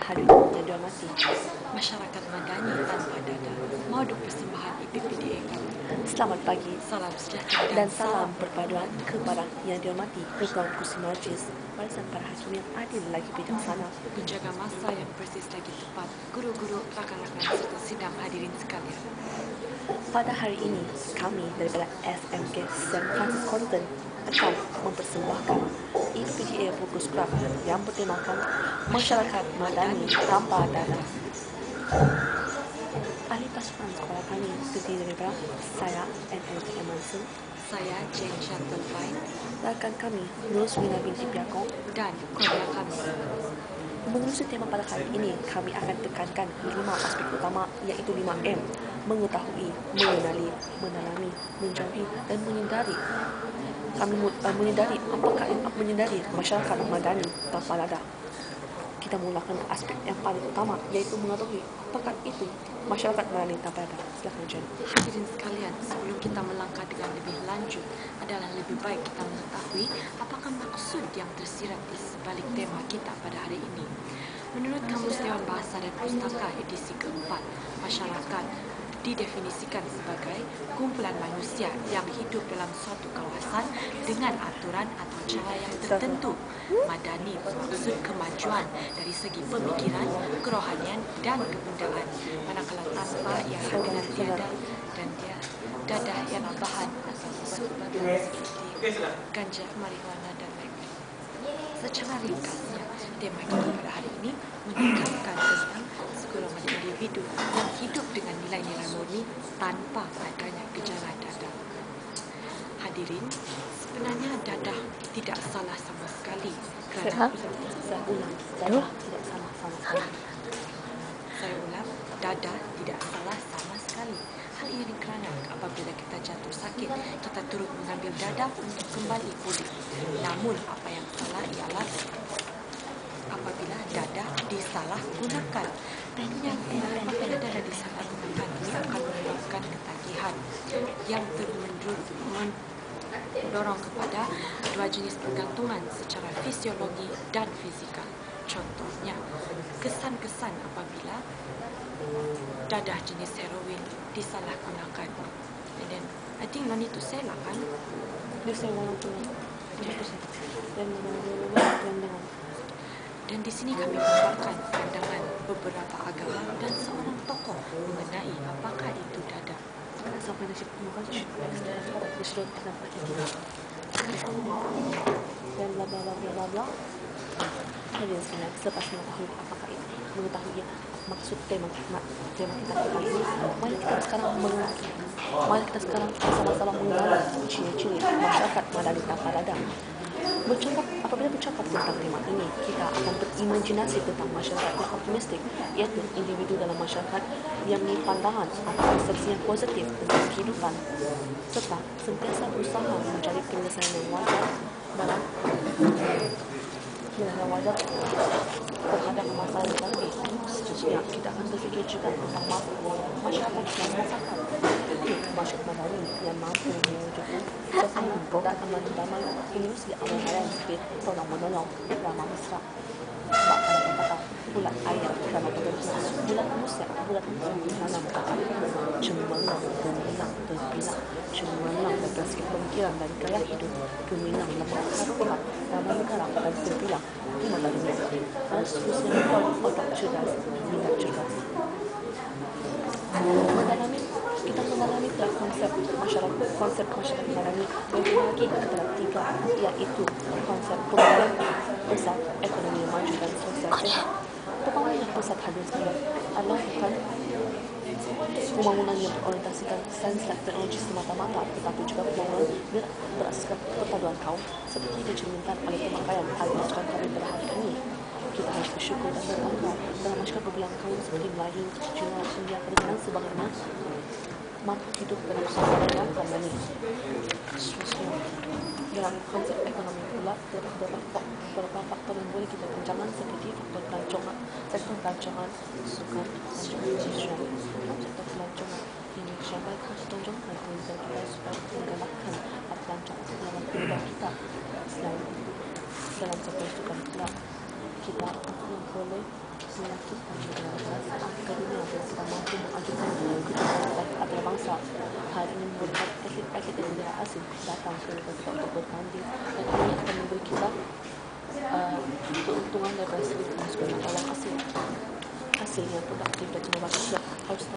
hadirin yang dihormati, masyarakat Madani tanpa dada, modul persembahan IPPDA kami. Selamat pagi, Salam sejahtera dan salam perpaduan kepada yang dihormati Tuan Kursi Majlis Barisan Para Hakim yang adil lagi bijaksana, penjaga masa yang persis lagi tepat, guru-guru, rakan-rakan serta sidang hadirin sekalian. Pada hari ini, kami daripada SMK St. Francis Cotton akan mempersembahkan IPPDA Fokus Club yang bertemakan Masyarakat Madani Tanpa Dada. Ahli pasukan sekolah kami terdiri daripada saya, NLT Emanson, Saya, Jane Chantal Fine, rakan kami, Roswina binti Piakong. dan kolega kami. Mengurusi tema pada kali ini, kami akan tekankan 5 aspek utama, iaitu 5M: mengetahui, mengenali, mendalami, menjauhi, dan menyedari. Kami menyedari menyedari masyarakat Madani tanpa dada. Kita mulakan aspek yang paling utama, iaitu mengetahui apakah itu masyarakat Madani tanpa dada. Silakan Jen. Hadirin sekalian, sebelum kita melangkah dengan lebih lanjut, adalah lebih baik kita mengetahui apakah maksud yang tersirat di sebalik tema kita pada hari ini. Menurut Kamus Dewan Bahasa dan Pustaka edisi keempat, masyarakat didefinisikan sebagai kumpulan manusia yang hidup dalam suatu kawasan dengan aturan atau cara yang tertentu. Madani bermaksud kemajuan dari segi pemikiran, kerohanian dan kebudayaan, manakala tanpa ialah dengan tiada dan dia dadah ialah bahan atau sumbangan seperti ganja, marihuana dan lain-lain. Secara ringkasnya, tema kita pada hari ini menekankan tentang segolongan individu yang hidup dengan nilai-nilai murni tanpa adanya gejala dadah. Hadirin, sebenarnya dadah tidak salah sama sekali kerana Saya ulang, dadah tidak salah sama sekali. Saya ulang, dadah tidak salah sama sekali. Hal ini kerana apabila kita jatuh sakit, kita turut mengambil dadah untuk kembali pulih. Namun, apa yang salah ialah apabila dadah disalahgunakan. Tentunya apabila dadah disalahgunakan, ini akan menyebabkan ketagihan yang mendorong kepada dua jenis pergantungan secara fisiologi dan fizikal. Contohnya, kesan-kesan apabila dadah jenis heroin disalahgunakan. And then, I think no need to say lah kan? Dia saya ulang tu. Dan di sini kami memaparkan pandangan beberapa agama dan seorang tokoh mengenai apakah itu dadah. Sampai nasib mengaji disuruh kenapa kita dan bla bla bla bla bla. Hadirin sekalian, selepas mengetahui maksud tema kita kali ini, mari kita sekarang sama-sama mengenali ciri-ciri masyarakat Madani tanpa dada. Apabila bercakap tentang tema ini, kita akan berimajinasi tentang masyarakat yang optimistik, iaitu individu dalam masyarakat yang memiliki pandangan atau persepsi yang positif tentang kehidupan, serta sentiasa berusaha mencari penyelesaian yang wajar terhadap masalah yang terjadi. Seterusnya, kita akan berfikir juga tentang masyarakat yang masyarakat Madani yang mampu mewujudkan sesuatu dan aman damai industri aman hayat sebagai tolong menolong ramah mesra. Sebab pada kata bulat air kerana berbeza, bulat manusia tanam cemerlang gemilang terpilah, cemerlang dari segi pemikiran dan gaya hidup, gemilang lemah harukat ramah negara dan terpilah di mata dunia. Dan seterusnya, otak cerdas, minat cerdas. Kita mendalami telah konsep masyarakat Madani yang terbagi antara 3, iaitu konsep pembangunan pusat, ekonomi yang maju dan sosial sehat. Pembangunan pusat hadirin sekalian adalah bukan pembangunan yang berorientasikan sains dan teknologi semata-mata, tetapi juga pembangunan berasaskan perpaduan kaum seperti dicerminkan oleh pemakaian ahli pasukan kami pada hari ini. Kita harus bersyukur dan berbangga dalam masyarakat berbilang kaum seperti Melayu, Cina, India, dan sebagainya mampu hidup dalam suasana yang harmoni. Dalam konsep ekonomi pula, beberapa faktor yang boleh kita bincangkan seperti faktor pelancongan, sektor pelancongan, sukan, dan juga sosial. Dalam sektor pelancongan ini siapa yang harus ditonjol dan komunitas kita supaya menggalakkan pelancong untuk dalam kehidupan kita. Selain itu, dalam sektor sukan pula, kita boleh kepentingan kita negara Afrika dunia agar kita mampu mengajukan kejutan antar bangsa. Hal ini membuat atlet-atlet dari negara asing datang ke negara kita untuk bertanding, dan ini akan memberi kita keuntungan daripada segi pemasukan mata wang asing. Hasilnya produktif dan inovatif Australia